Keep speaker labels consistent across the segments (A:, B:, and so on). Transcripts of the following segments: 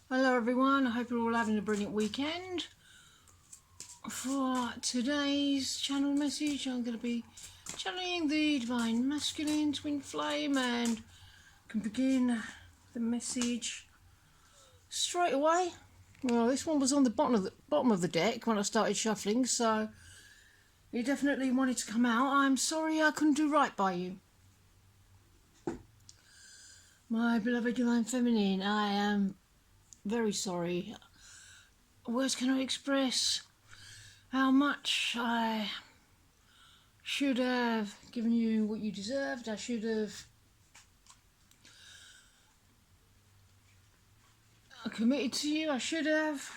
A: Hello everyone, I hope you're all having a brilliant weekend. For today's channel message, I'm going to be channeling the Divine Masculine Twin Flame and can begin the message straight away. Well, this one was on the bottom of the deck when I started shuffling, so it definitely wanted to come out. I'm sorry I couldn't do right by you. My beloved Divine Feminine, I am very sorry. Words cannot express how much I should have given you what you deserved. I should have committed to you. I should have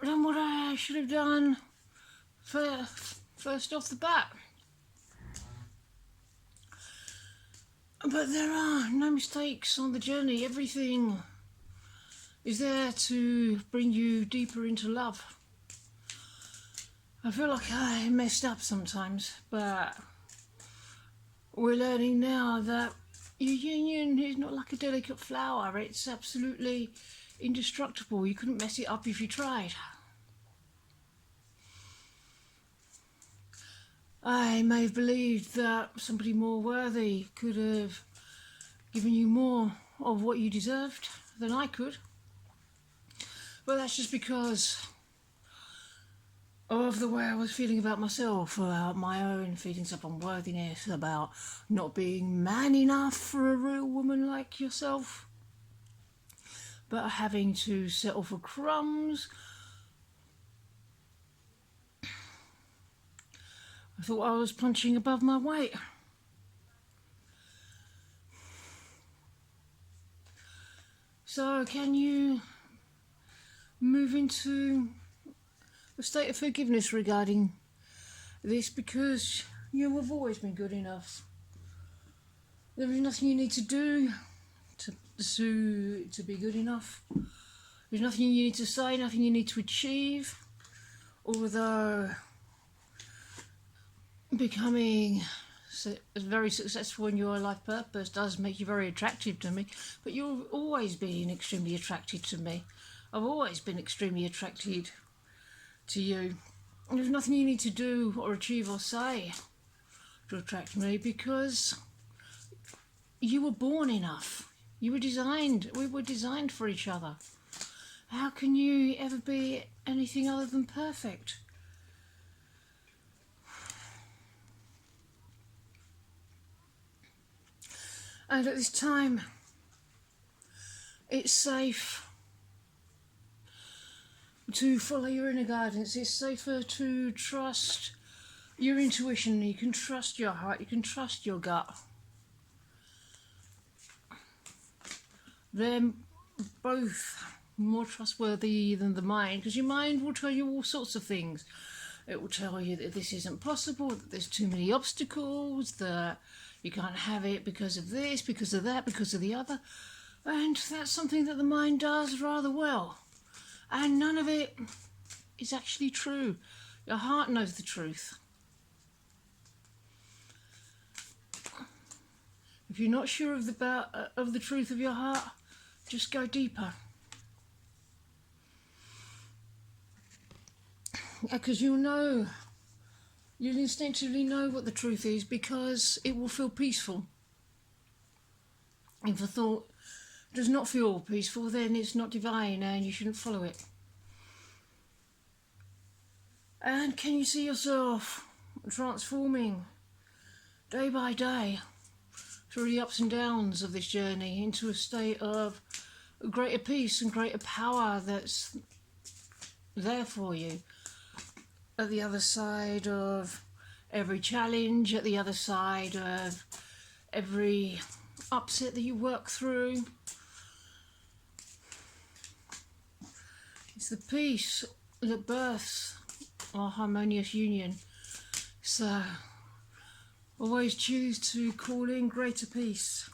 A: done what I should have done first off the bat. But there are no mistakes on the journey. Everything is there to bring you deeper into love. I feel like I messed up sometimes, but we're learning now that your union is not like a delicate flower. It's absolutely indestructible. You couldn't mess it up if you tried. I may have believed that somebody more worthy could have given you more of what you deserved than I could. But that's just because of the way I was feeling about myself, about my own feelings of unworthiness, about not being man enough for a real woman like yourself, but having to settle for crumbs. I thought I was punching above my weight. So can you move into a state of forgiveness regarding this, because you have always been good enough. There is nothing you need to do to be good enough. There's nothing you need to say, nothing you need to achieve. Although becoming very successful in your life purpose does make you very attractive to me, but you've always been extremely attracted to me. I've always been extremely attracted to you. There's nothing you need to do or achieve or say to attract me, because you were born enough. We were designed for each other. How can you ever be anything other than perfect? And at this time, it's safe to follow your inner guidance. It's safer to trust your intuition. You can trust your heart. You can trust your gut. They're both more trustworthy than the mind, because your mind will tell you all sorts of things. It will tell you that this isn't possible, that there's too many obstacles, that you can't have it because of this, because of that, because of the other. And that's something that the mind does rather well. And none of it is actually true. Your heart knows the truth. If you're not sure of the truth of your heart, just go deeper. Because you'll instinctively know what the truth is, because it will feel peaceful. If a thought does not feel peaceful, then it's not divine and you shouldn't follow it. And can you see yourself transforming day by day through the ups and downs of this journey into a state of greater peace and greater power that's there for you at the other side of every challenge, at the other side of every upset that you work through? It's the peace that births our harmonious union. So always choose to call in greater peace.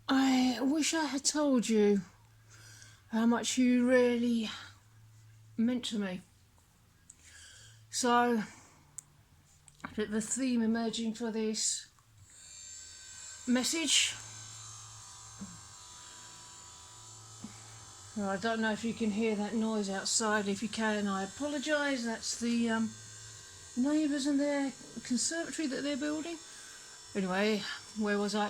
A: I wish I had told you how much you really meant to me. So the theme emerging for this message. Well, I don't know if you can hear that noise outside. If you can, I apologise. That's the neighbours and their conservatory that they're building. Anyway, where was I?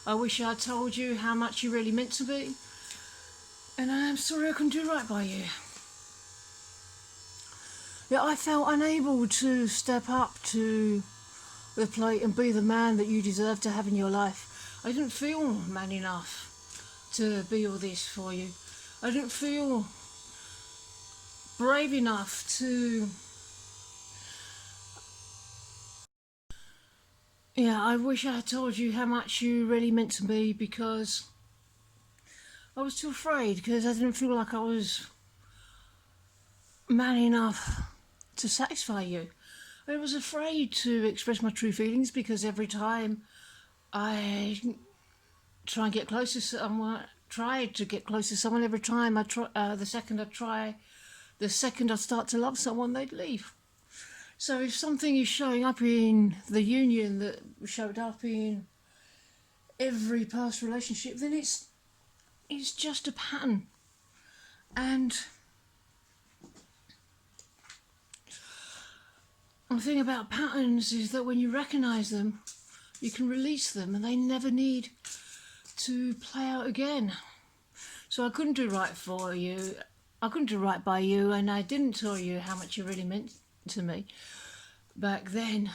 A: I wish I'd told you how much you really meant to me, and I'm sorry I couldn't do right by you. Yeah, I felt unable to step up to the plate and be the man that you deserve to have in your life. I didn't feel man enough to be all this for you. I didn't feel brave enough to... Yeah, I wish I had told you how much you really meant to me, because I was too afraid, because I didn't feel like I was man enough to satisfy you. I was afraid to express my true feelings, because every time I tried to get close to someone, every time I try, the second I start to love someone, they'd leave. So if something is showing up in the union that showed up in every past relationship, then it's just a pattern. And the thing about patterns is that when you recognise them, you can release them, and they never need to play out again. So I couldn't do right for you. I couldn't do right by you, and I didn't tell you how much you really meant to me back then,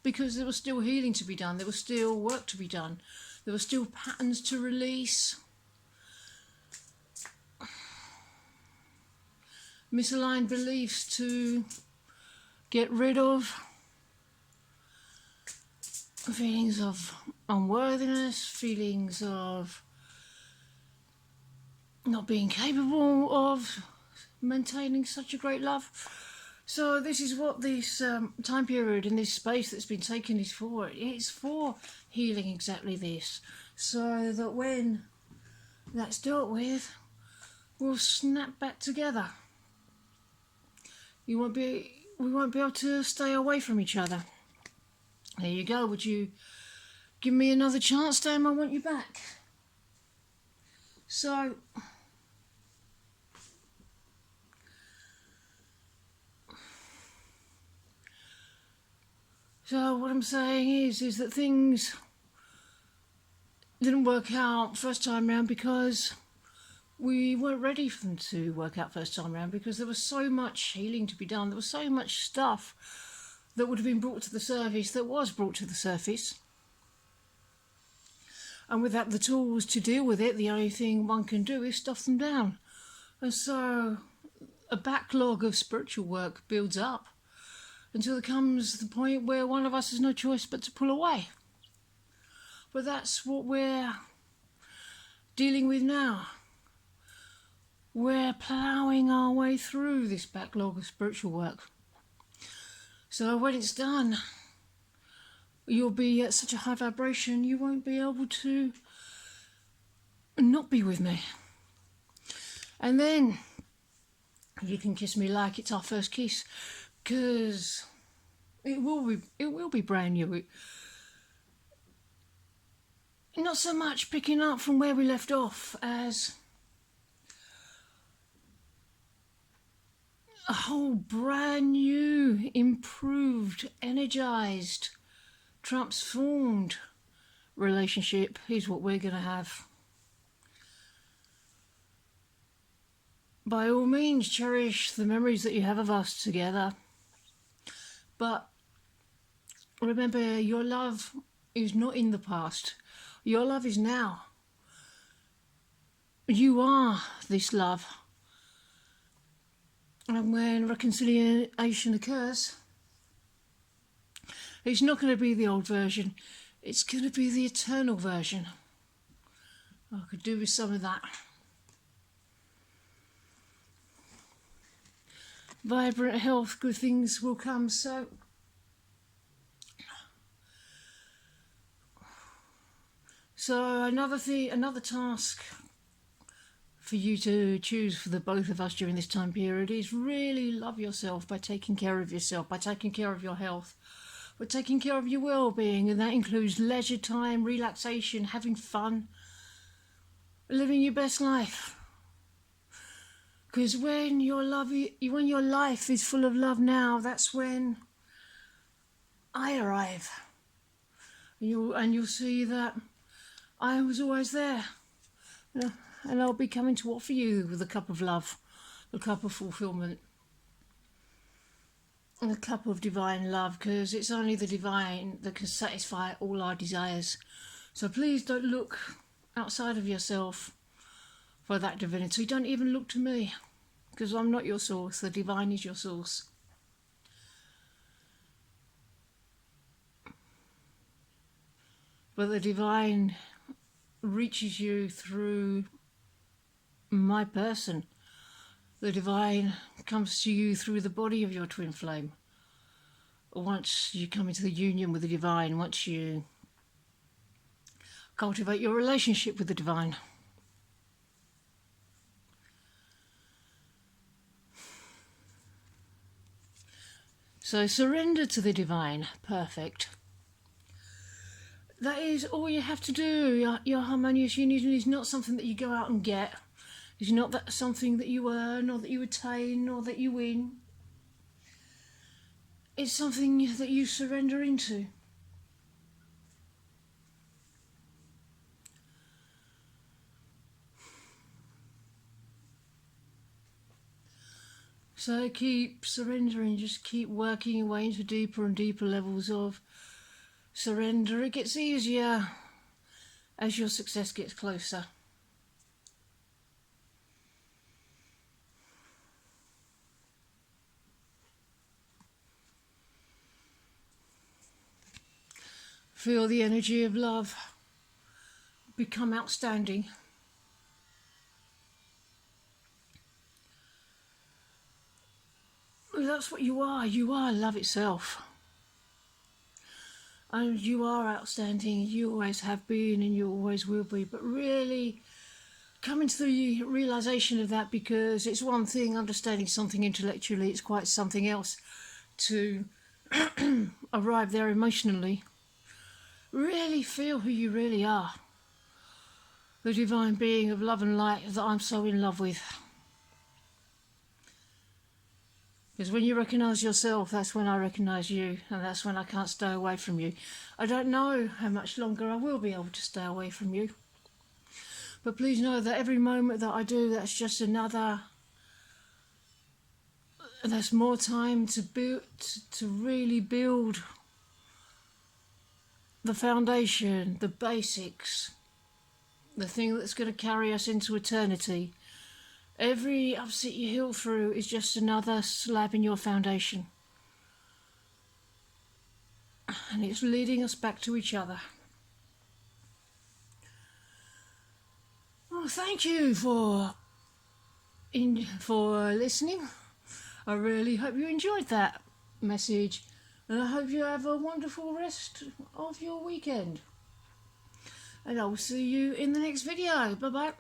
A: because there was still healing to be done. There was still work to be done. There were still patterns to release, misaligned beliefs to get rid of, feelings of unworthiness, feelings of not being capable of maintaining such a great love. So this is what this time period in this space that's been taken is for. It's for healing exactly this, so that when that's dealt with, we'll snap back together. We won't be able to stay away from each other. There you go. Would you give me another chance, Dan? I want you back. So what I'm saying is that things didn't work out first time round, because we weren't ready for them to work out first time round, because there was so much healing to be done. There was so much stuff that would have been brought to the surface, that was brought to the surface. And without the tools to deal with it, the only thing one can do is stuff them down. And so a backlog of spiritual work builds up until there comes the point where one of us has no choice but to pull away. But that's what we're dealing with now. We're ploughing our way through this backlog of spiritual work. So when it's done, you'll be at such a high vibration, you won't be able to not be with me. And then you can kiss me like it's our first kiss, because it will be brand new. Not so much picking up from where we left off as a whole brand new, improved, energized, transformed relationship is what we're going to have. By all means, cherish the memories that you have of us together. But remember, your love is not in the past. Your love is now. You are this love. And when reconciliation occurs, it's not going to be the old version. It's going to be the eternal version. I could do with some of that. Vibrant health, good things will come. So another task for you to choose for the both of us during this time period is really love yourself by taking care of yourself, by taking care of your health, for taking care of your well-being, and that includes leisure time, relaxation, having fun, living your best life. Because when your life is full of love now, that's when I arrive. And you'll see that I was always there. And I'll be coming to offer you with a cup of love, a cup of fulfillment, and a cup of divine love, because it's only the divine that can satisfy all our desires. So please don't look outside of yourself for that divinity. Don't even look to me, because I'm not your source. The divine is your source. But the divine reaches you through my person. The divine comes to you through the body of your twin flame. Once you come into the union with the divine, once you cultivate your relationship with the divine. So surrender to the divine. Perfect. That is all you have to do. Your harmonious union is not something that you go out and get. It's not that something that you earn or that you attain or that you win. It's something that you surrender into. So keep surrendering, just keep working your way into deeper and deeper levels of surrender. It gets easier as your success gets closer. Feel the energy of love become outstanding. That's what you are. You are love itself. And you are outstanding. You always have been and you always will be. But really coming to the realization of that, because it's one thing understanding something intellectually, it's quite something else to arrive there emotionally. Really feel who you really are. The divine being of love and light that I'm so in love with. Because when you recognise yourself, that's when I recognise you, and that's when I can't stay away from you. I don't know how much longer I will be able to stay away from you. But please know that every moment that I do, that's just another... There's more time to build, to really build the foundation, the basics, the thing that's going to carry us into eternity. Every upset you heal through is just another slab in your foundation. And it's leading us back to each other. Well, thank you for listening. I really hope you enjoyed that message. And I hope you have a wonderful rest of your weekend. And I will see you in the next video. Bye-bye.